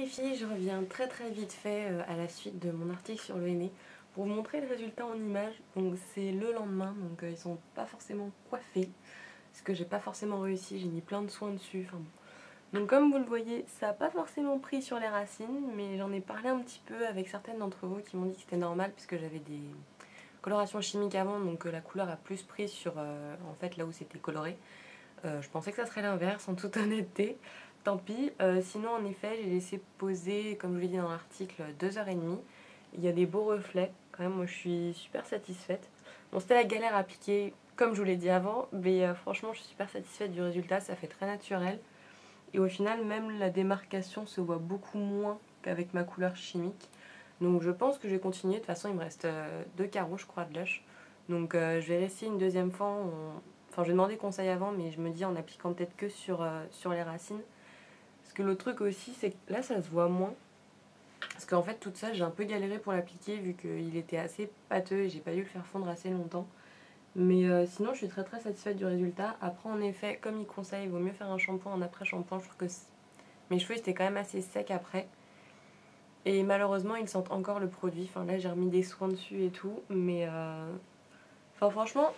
filles, je reviens très vite fait à la suite de mon article sur le henné pour vous montrer le résultat en images. Donc c'est le lendemain, donc ils sont pas forcément coiffés, parce que j'ai pas forcément réussi, j'ai mis plein de soins dessus. Enfin, bon. Donc comme vous le voyez, ça n'a pas forcément pris sur les racines, mais j'en ai parlé un petit peu avec certaines d'entre vous qui m'ont dit que c'était normal puisque j'avais des colorations chimiques avant, donc la couleur a plus pris sur en fait là où c'était coloré. Je pensais que ça serait l'inverse en toute honnêteté. Tant pis. Sinon, en effet, j'ai laissé poser, comme je l'ai dit dans l'article, 2h30. Il y a des beaux reflets. Quand même, moi, je suis super satisfaite. Bon, c'était la galère à appliquer, comme je vous l'ai dit avant, mais franchement, je suis super satisfaite du résultat. Ça fait très naturel. Et au final, même la démarcation se voit beaucoup moins qu'avec ma couleur chimique. Donc, je pense que je vais continuer. De toute façon, il me reste 2 carreaux, je crois, de blush. Donc, je vais essayer une deuxième fois. Enfin, j'ai demandé conseil avant, mais je me dis en appliquant peut-être que sur les racines. Parce que le truc aussi, c'est que là, ça se voit moins. Parce qu'en fait, toute seule, j'ai un peu galéré pour l'appliquer vu qu'il était assez pâteux et j'ai pas dû le faire fondre assez longtemps. Mais sinon, je suis très satisfaite du résultat. Après, en effet, comme il conseille, il vaut mieux faire un shampoing en après-shampoing. Je trouve que mes cheveux étaient quand même assez secs après. Et malheureusement, ils sentent encore le produit. Enfin, là, j'ai remis des soins dessus et tout. Mais enfin, franchement,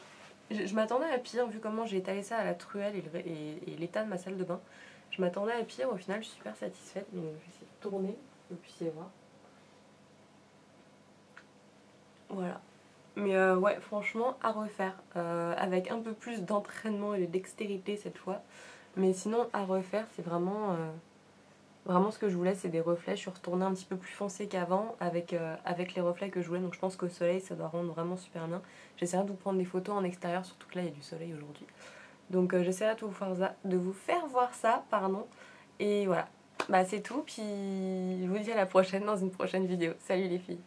je m'attendais à pire, vu comment j'ai étalé ça à la truelle et l'état de ma salle de bain. Je m'attendais à pire, au final, je suis super satisfaite. Donc, je vais essayer de tourner, que vous puissiez voir. Voilà. Mais ouais, franchement, à refaire. Avec un peu plus d'entraînement et de dextérité cette fois. Mais sinon, à refaire, c'est vraiment... Vraiment, ce que je voulais, c'est des reflets. Je suis retournée un petit peu plus foncé qu'avant avec les reflets que je voulais. Donc, je pense qu'au soleil, ça doit rendre vraiment super bien. J'essaierai de vous prendre des photos en extérieur, surtout que là, il y a du soleil aujourd'hui. Donc, j'essaierai de vous faire voir ça, pardon. Et voilà. Bah, c'est tout. Puis, je vous dis à la prochaine dans une prochaine vidéo. Salut les filles!